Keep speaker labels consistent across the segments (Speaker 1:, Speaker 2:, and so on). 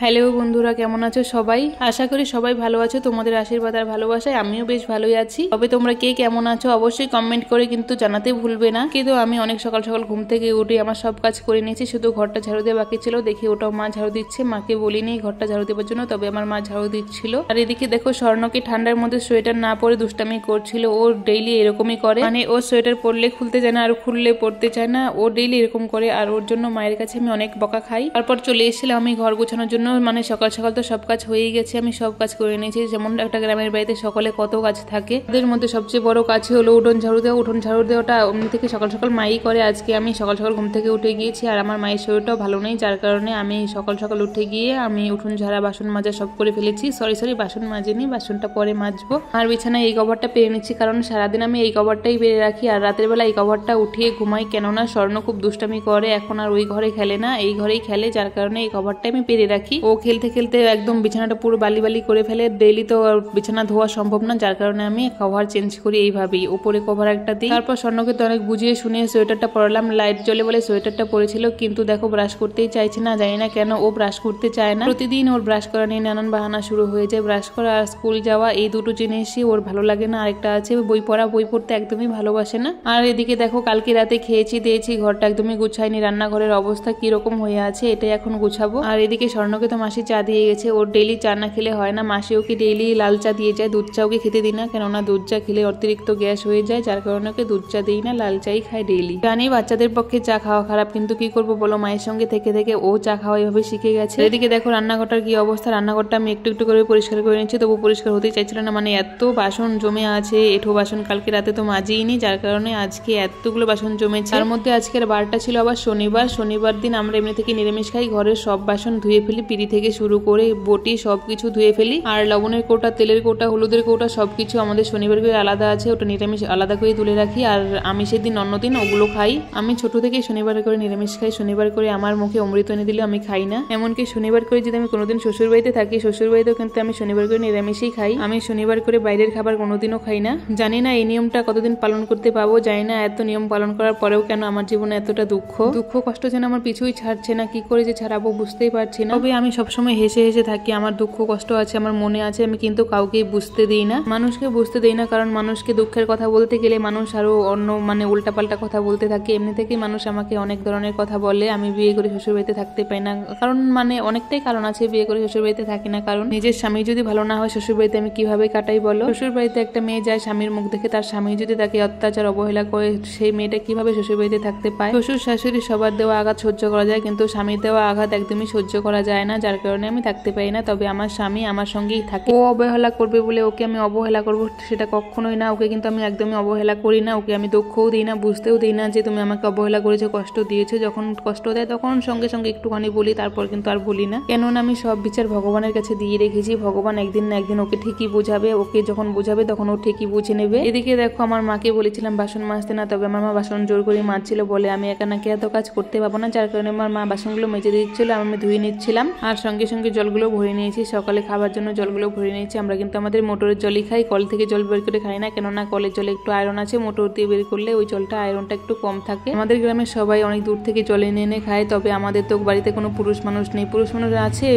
Speaker 1: Hello বন্ধুরা, কেমন আছো সবাই? আশা করি সবাই ভালো আছো। তোমাদের আশীর্বাদ আর ভালোবাসায় আমিও বেশ ভালোই আছি। তবে তোমরা কে কেমন আছো অবশ্যই কমেন্ট করে কিন্তু জানাতে ভুলবে না। কিন্তু আমি অনেক সকাল সকাল ঘুম থেকে উঠে আমার সব কাজ করে নিয়েছি, শুধু ঘরটা ঝাড়ু দেওয়া বাকি ছিল। দেখি ওটাও মা ঝাড়ু দিচ্ছে, মাকে বলিনি ঘরটা ঝাড়ু দেওয়ার জন্য, তবে আমার মা ঝাড়ু দিচ্ছিল। আর এদিকে দেখো স্বর্ণকে ঠান্ডার মধ্যে সোয়েটার না পরে দুষ্টামি করছিল। ও ডেইলি এরকমই করে, মানে ও সোয়েটার পরলে খুলতে চায় না আর খুললে পরতে চায় না, ও ডেইলি এরকম করে। আর ওর জন্য মায়ের কাছে আমি অনেক বকা খাই। তারপর চলে এসেছিলাম আমি ঘর গোছানোর জন্য, মানে সকাল সকাল তো সব কাজ হয়ে গেছে, আমি সব কাজ করে নিয়েছি। যেমন একটা গ্রামের বাড়িতে সকালে কত কাজ থাকে, তাদের মধ্যে সবচেয়ে বড় কাজ হলো উঠোন ঝাড়ু দেওয়া। উঠোন ঝাড়ু দেওয়াটা অমনি থেকে সকাল সকাল মাই করে। আজকে আমি সকাল সকাল ঘুম থেকে উঠে গিয়েছি, আর আমার মায়ের শরীরটাও ভালো নেই, যার কারণে আমি সকাল সকাল উঠে গিয়ে আমি উঠোন ঝাড়া বাসন মাজা সব করে ফেলেছি। সরি বাসন মাজিনি, বাসনটা পরে মাজবো। আর বিছানায় এই কভারটা পেরে নিচ্ছি, কারণ সারাদিন আমি এই কভারটাই পেরে রাখি, আর রাতের বেলা এই কভারটা উঠিয়ে ঘুমাই। কেননা স্বর্ণ খুব দুষ্টামি করে, এখন আর ওই ঘরে খেলে না, এই ঘরেই খেলে, যার কারণে এই কভারটা আমি পেরে রাখি। ও খেলতে খেলতে একদম বিছানাটা পুরো বালি বালি করে ফেলে। ডেইলি তো বিছানা ধোয়া সম্ভব না, যার কারণে আমি কভার চেঞ্জ করি এইভাবেই, উপরে কভার একটা দিই। তারপর স্বর্ণকে তো অনেক বুঝিয়ে শুনিয়ে সোয়েটারটা পরালাম। লাইট জ্বলে বলে সোয়েটারটা পরেছিল, কিন্তু দেখো ব্রাশ করতেই চাইছে না। জানি না কেন ও ব্রাশ করতে চায় না। প্রতিদিন ওর ব্রাশ করা নিয়ে নানান বাহানা শুরু হয়ে যায়। ব্রাশ করা আর স্কুল যাওয়া, এই দুটো জিনিসই ওর ভালো লাগে না। আরেকটা আছে বই পড়া, বই পড়তে একদমই ভালোবাসে না। আর এদিকে দেখো কালকে রাতে খেয়েছি দিয়েছি, ঘরটা একদমই গুছাইনি। রান্নাঘরের অবস্থা কিরকম হয়ে আছে এটাই এখন গুছাবো। আর এদিকে স্বর্ণকে তো মাসি চা দিয়ে গেছে, ওর ডেইলি চা না খেলে হয় না। মাসি ওকে ডেইলি লাল চা দিয়ে যায়, দুধ চা ওকে খেতে দিই না, কেননা দুধ চা খেলে অতিরিক্ত গ্যাস হয়ে যায়, যার কারণে ওকে দুধ চা দিই না, লাল চাই খায় ডেইলি। জানি বাচ্চাদের পক্ষে চা খাওয়া খারাপ, কিন্তু কি করবো বলো, মায়ের সঙ্গে থেকে থেকে ও চা খাওয়া এভাবে শিখে গেছে। এদিকে দেখো রান্নাঘরটার কি অবস্থা। রান্নাঘরটা আমি একটু একটু করে পরিষ্কার করে নিচ্ছি, তবু পরিষ্কার হতেই চাইছিল না। মানে এত বাসন জমে আছে, এঁঠো বাসন কালকে রাতে তো মাজিইনি, যার কারণে আজকে এতগুলো বাসন জমেছে। তার মধ্যে আজকের বারটা ছিল আবার শনিবার। শনিবার দিন আমরা এমনি থেকে নিরামিষ খাই, ঘরের সব বাসন ধুয়ে ফেলি, পিড়ি থেকে শুরু করে বটি সবকিছু ধুয়ে ফেলি। আর লবণের কৌটা, তেলের কৌটা, হলুদের কৌটা সবকিছু আমাদের শনিবার করে আলাদা আছে, ওটা নিরামিষ আলাদা করে তুলে রাখি। আর আমিষের দিন অন্যদিন ওগুলো খাই। আমি ছোট থেকেই শনিবার করে নিরামিষ খাই। শনিবার করে আমার মুখে অমৃত এনে দিলেও আমি খাই না। এমনকি শনিবার করে যদি আমি কোনোদিন শ্বশুর বাড়িতে থাকি, শ্বশুর বাড়িতেও কিন্তু আমি শনিবার করে নিরামিষই খাই। আমি শনিবার করে বাইরের খাবার কোনোদিনও খাই না। জানি না এই নিয়মটা কতদিন পালন করতে পাবো, জানি না এত নিয়ম পালন করার পরেও কেন আমার জীবনে এতটা দুঃখ কষ্ট যেন আমার পিছুই ছাড়ছে না। কি করে যে ছাড়াবো বুঝতেই পারছি না। তবে আমি সবসময় হেসে হেসে থাকি, আমার দুঃখ কষ্ট আছে, আমার মনে আছে, আমি কিন্তু কাউকে বুঝতে দিই না, মানুষকে বুঝতে দিই না। কারণ মানুষকে দুঃখের কথা বলতে গেলে মানুষ আরো অন্য মানে উল্টাপাল্টা কথা বলতে থাকে। এমনি থেকেই মানুষ আমাকে অনেক ধরনের কথা বলে। আমি বিয়ে করে শ্বশুরবাড়িতে থাকতে পাই না, কারণ মানে অনেকটাই কারণ আছে বিয়ে করে শ্বশুরবাড়িতে থাকি না। কারণ নিজের স্বামী যদি ভালো না হয় শ্বশুরবাড়িতে আমি কিভাবে কাটাই বলো? শ্বশুরবাড়িতে একটা মেয়ে যায় স্বামীর মুখ দেখে, তার স্বামী যদি তাকে অত্যাচার অবহেলা করে, সেই মেয়েটা কিভাবে শ্বশুরবাড়িতে থাকতে পায়? শ্বশুর শাশুড়ি সবার দেওয়া আঘাত সহ্য করা যায়, কিন্তু স্বামীর দেওয়া আঘাত একদমই সহ্য করা যায় না, যার কারণে আমি থাকতে পারি না। তবে আমার স্বামী আমার সঙ্গেই থাকে। ও অবহেলা করবে বলে ওকে আমি অবহেলা করবো সেটা কখনোই না। ওকে কিন্তু আমি একদমই অবহেলা করি না, ওকে আমি দুঃখও দিই না, বুঝতেও দিই না যে তুমি আমাকে অবহেলা করেছো, কষ্ট দিয়েছো। যখন কষ্ট দেয় তখন সঙ্গে সঙ্গে একটুখানি বলি, তারপর কিন্তু আর বলি না। কেননা আমি সব বিচার ভগবানের কাছে দিয়ে রেখেছি। ভগবান একদিন না একদিন ওকে ঠিকই বোঝাবে, ওকে যখন বোঝাবে তখন ও ঠিকই বুঝে নেবে। এদিকে দেখো আমার মাকে বলেছিলাম বাসন মাজতে না, তবে আমার মা বাসন জোর করে মাজছিল, বলে আমি একা নাকি এত কাজ করতে পারবো না, যার কারণে আমার মা বাসনগুলো মেজে দিচ্ছিল, আমি ধুয়ে নিচ্ছিলাম। আর সঙ্গে সঙ্গে জলগুলো ভরে নিয়েছি, সকালে খাবার জন্য জলগুলো ভরে নিয়েছি। আমরা কিন্তু আমাদের মোটরের জলই খাই, কল থেকে জল বের করে খাই না, কেননা কলের জলে একটু আয়রন আছে, মোটর দিয়ে বের করলে ওই জলটা আয়রনটা একটু কম থাকে। আমাদের গ্রামের সবাই অনেক দূর থেকে জল এনে এনে খায়, তবে আমাদের তো বাড়িতে কোনো পুরুষ মানুষ নেই। পুরুষ মানুষ আছে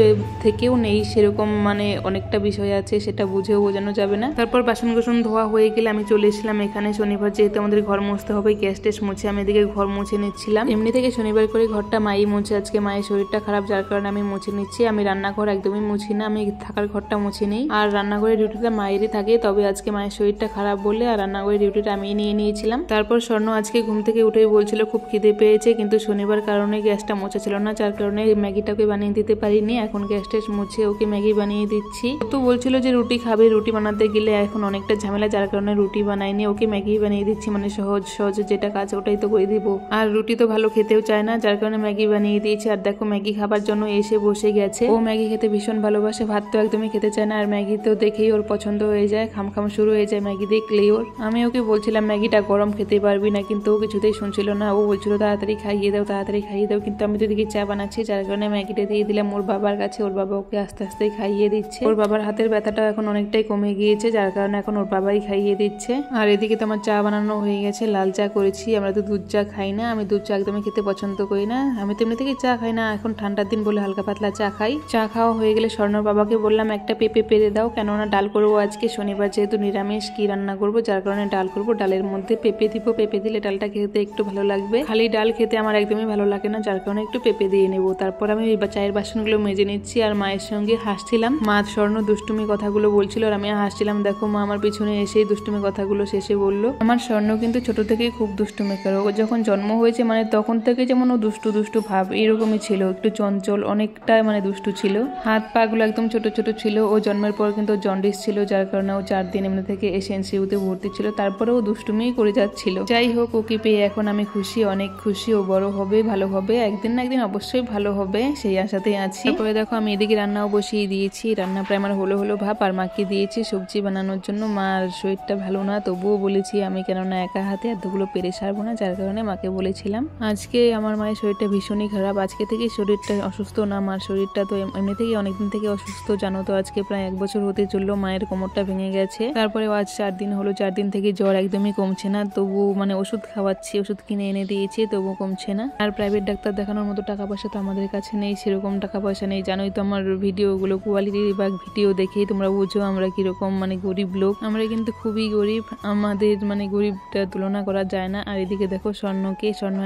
Speaker 1: থেকেও নেই সেরকম, মানে অনেকটা বিষয় আছে, সেটা বুঝেও বোঝানো যাবে না। তারপর বাসন কোসন ধোয়া হয়ে গেলে আমি চলে এসেছিলাম এখানে। শনিবার যেহেতু আমাদের ঘর মুছতে হবে, গ্যাস টেস মুছে আমি এদিকে ঘর মুছে নিচ্ছিলাম। এমনি থেকে শনিবার করে ঘরটা মাই মুছে, আজকে মায়ের শরীরটা খারাপ, যার কারণে আমি মুছে নিচ্ছি। আমি রান্নাঘর একদমই মুছি না, আমি থাকার ঘরটা মুছে নিই। আর রান্নাঘরের ডিউটিটা মায়েরই থাকে, তবে আজকে মায়ের শরীরটা খারাপ বলে আর রান্নাঘরের ডিউটিটা আমি নিয়ে নিয়েছিলাম। তারপর স্বর্ণ আজকে ঘুম থেকে উঠেই বলছিল খুব খিদে পেয়েছে, কিন্তু শনিবার কারণে গ্যাসটা মোছা ছিল না, যার কারণে ম্যাগিটাকে বানিয়ে দিতে পারিনি। এখন গ্যাস টেস মুছে ওকে ম্যাগি বানিয়ে দিচ্ছি। তো বলছিল যে রুটি খাবে, রুটি বানাতে গেলে এখন অনেকটা ঝামেলা, যার কারণে রুটি বানাইনি, ওকে ম্যাগি বানিয়ে দিচ্ছি। মানে সহজ সহজ যেটা কাজ ওটাই তো করে দিব। আর রুটি তো ভালো খেতেও চায় না, যার কারণে ম্যাগি বানিয়ে দিয়েছি। আর দেখো ম্যাগি খাবার জন্য এসে বসে গেছে। ও ম্যাগি খেতে ভীষণ ভালোবাসে, ভাত তো একদমই খেতে চায় না। আর ম্যাগি তো দেখেই ওর পছন্দ হয়ে যায়, খাম শুরু হয়ে যায় ম্যাগি দেখলেই ওর। আমি ওকে বলছিলাম ম্যাগিটা গরম খেতে পারবি না, কিন্তু ও কিছুতেই শুনছিল না। ও বলছিল তাড়াতাড়ি খাইয়ে দাও, তাড়াতাড়ি খাইয়ে দাও, কিন্তু আমি তো দিকে চা বানাচ্ছি, যার কারণে ম্যাগিটা দিয়ে দিলাম ওর বাবার কাছে। ওর বাবা ওকে আস্তে আস্তে খাইয়ে দিচ্ছে। ওর বাবার হাতের ব্যথাটাও এখন অনেকটাই কমে গিয়েছে, যার কারণে এখন ওর বাবাই খাইয়ে দিচ্ছে। আর এদিকে তো আমার চা বানানো হয়ে গেছে, লাল চা করেছি। আমরা তো দুধ চা খাই না, আমি দুধ চা একদমই খেতে পছন্দ করি না। আমি তো এমনি থেকে চা খাই না, এখন ঠান্ডার দিন বলে হালকা পাতলা চা খাই। চা খাওয়া হয়ে গেলে স্বর্ণর বাবাকে বললাম একটা পেঁপে পেরে দাও, কেননা ডাল করবো আজকে শনিবার যেহেতু নিরামিষ, কি রান্না করবো, যার কারণে ডাল করবো। ডালের মধ্যে পেঁপে দিব, পেঁপে দিলে ডালটা খেতে একটু ভালো লাগবে। খালি ডাল খেতে আমার একদমই ভালো লাগে না, যার কারণে একটু পেঁপে দিয়ে নেবো। তারপর আমি চায়ের বাসনগুলো মেজে নিচ্ছি আর মায়ের সঙ্গে হাসছিলাম। মা স্বর্ণ দুষ্টুমি কথাগুলো বলছিল আর আমি হাসছিলাম। দেখো মা আমার পিছনে এসেই দুষ্টুমি কথাগুলো শেষে বললো। আমার স্বর্ণ কিন্তু ছোট থেকেই খুব দুষ্টুমি করে। ও যখন জন্ম হয়েছে মানে তখন থেকে যেমন ও দুষ্টু দুষ্টু ভাব এরকমই ছিল, একটু চঞ্চল, অনেকটা মানে দুষ্টু ছিল। হাত পা গুলো একদম ছোট ছোট ছিল। ও জন্মের পর কিন্তু জন্ডিস ছিল, যার কারণে ও 4 দিন এমনি থেকে এসএনসিইউতে ভর্তি ছিল। তারপরে ও দুষ্টুমি করে যাচ্ছিল। যাই হোক, ওকে পেয়ে এখন আমি খুশি, অনেক খুশি। ও বড় হবে, ভালো হবে, একদিন না একদিন অবশ্যই ভালো হবে, সেই আশাতেই আছি। তারপরে দেখো আমি এদিকে রান্নাও বসিয়ে দিয়েছি। রান্না প্রায় আমার হলো হলো ভাব, আর মাকে দিয়েছি সবজি বানানোর জন্য। মার শরীরটা ভালো না, তবুও বলেছি আমি কেননা একা হাতে এতগুলো পেরে সারবো না, যার কারণে মাকে বলেছিলাম। আজকে আমার মায়ের শরীরটা ভীষণই খারাপ। আজকে থেকেই শরীরটা অসুস্থ না, মার শরীরটা তো এমনি থেকে অনেকদিন থেকে অসুস্থ, জানো তো। আজকে প্রায় 1 বছর হতে চললো, মায়ের কোমরটা ভেঙে গেছে। তারপরে আজ 4 দিন হলো, 4 দিন থেকে জ্বর একদমই কমছে না। তবু মানে ওষুধ খাওয়াচ্ছি, ওষুধ কিনে এনে দিয়েছি, তবু কমছে না। আর প্রাইভেট ডাক্তার দেখানোর মতো টাকা পয়সা তো আমাদের কাছে নেই, সেরকম টাকা পয়সা নেই। জানোই তো আমার ভিডিওগুলো কোয়ালিটি বা ভিডিও দেখেই তোমরা বুঝো আমরা কিরকম মানে গরিব লোক। আমরা কিন্তু খুবই গরিব, আমাদের মানে গরিবটা তুলনা করা যায় না। আর এদিকে দেখো স্বর্ণ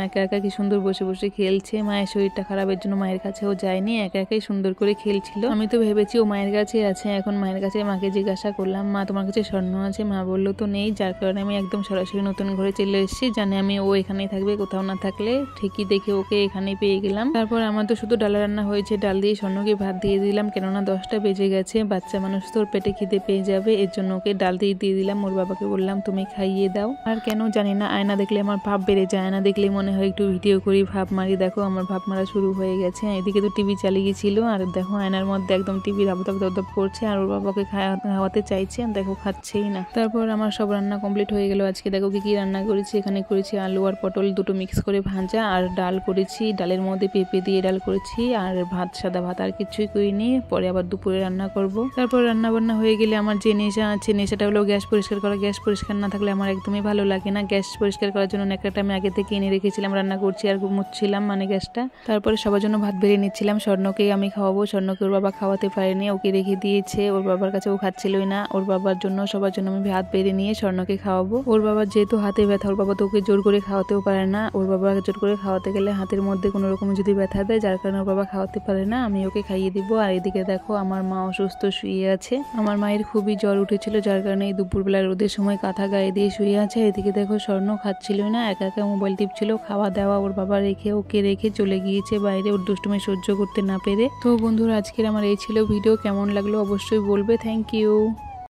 Speaker 1: একা একা কি সুন্দর বসে বসে খেলছে। মায়ের শরীরটা খারাপের জন্য মায়ের কাছেও যায়নি, একা একাই সুন্দর করে খেলছিল। আমি তো ভেবেছি ও মায়ের কাছে আছে। এখন মায়ের কাছে, মাকে জিজ্ঞাসা করলাম, মা তোমার কাছে স্বর্ণ আছে? মা বললো তো নেই, যার কারণে আমি একদম সরাসরি নতুন ঘরে চলে এসেছি। জানে আমি ও এখানেই থাকবে, কোথাও না থাকলে। ঠিকই দেখে ওকে এখানে পেয়ে গেলাম। তারপর আমার তো শুধু ডাল রান্না হয়েছে, ডাল দিয়ে স্বর্ণকে ভাত দিয়ে দিলাম, কেননা 10টা বেজে গেছে। বাচ্চা মানুষ তো ওর পেটে খিদে পেয়ে যাবে, এর জন্য ওকে ডাল দিয়ে দিলাম। ওর বাবাকে বললাম তুমি খাইয়ে দাও। আর কেন জানি না আয়না দেখলে আমার ভাব বেড়ে যায়, আয়না দেখলেই মনে হয় একটু ভিডিও করি, ভাব মারি। দেখো আমার ভাব মারা শুরু হয়ে গেছে। এদিকে তো টিভি চালিয়ে গেছিল, আর দেখো আয়নার মধ্যে একদম টিভি দাব করছে, আর ওর বাবাকে খাওয়াতে চাইছে, দেখো খাচ্ছেই না। তারপর আমার সব রান্না কমপ্লিট হয়ে গেল। আজকে দেখো কি রান্না করেছি। এখানে করেছি আলু আর পটল দুটো মিক্স করে ভাজা, আর ডাল করেছি, ডালের মধ্যে পেঁপে দিয়ে ডাল করেছি, আর ভাত, সাদা ভাত, আর কিছুই করিনি। পরে আবার দুপুরে রান্না করব। তারপর রান্না বান্না হয়ে গেলে আমার যে নেশা আছে, নেশাটা হলো গ্যাস পরিষ্কার করা। গ্যাস পরিষ্কার না থাকলে আমার একদমই ভালো লাগে না। গ্যাস পরিষ্কার করার জন্য একটা আমি আগে থেকে এনে রেখেছিলাম, রান্না করছি আর মুছছিলাম মানে গ্যাসটা। তারপরে সবার জন্য ভাত বেড়ে নিচ্ছিলাম। স্বর্ণকে আমি খাওয়াবো, স্বর্ণকে ওর বাবা খাওয়াতে পারেনি, ওকে রেখে দিয়েছে। ওর বাবার কাছে ও খাচ্ছিলই না। ওর বাবার জন্য, সবার জন্য আমি ভাত বেড়ে নিয়ে স্বর্ণকে খাওয়াবো। ওর বাবার যেহেতু হাতে ব্যথা, ওর বাবা তো ওকে জোর করে খাওয়াতেও পারে না। ওর বাবাকে জোর করে খাওয়াতে গেলে হাতের মধ্যে কোনো রকম যদি ব্যথা দেয়, যার কারণে ওর বাবা খাওয়াতে পারে না। আমি ওকে খাইয়ে দিব। আর এদিকে দেখো আমার মা অসুস্থ শুয়ে আছে। আমার মায়ের খুবই জ্বর উঠেছিল, যার কারণে এই দুপুরবেলা রোদের সময় কাঁথা গায়ে দিয়ে শুয়ে আছে। এদিকে দেখো স্বর্ণ খাচ্ছিল না, একা একা মোবাইল টিপছিল। খাওয়া দাওয়া ওর বাবা ওকে রেখে চলে গিয়েছে বাইরে, ওর দুষ্টুমি সহ্য করতে না পেরে। তো বন্ধুরা, আজকের আমার এই ছিল ভিডিও। কেমন লাগলো অবশ্যই বলবে। Thank you.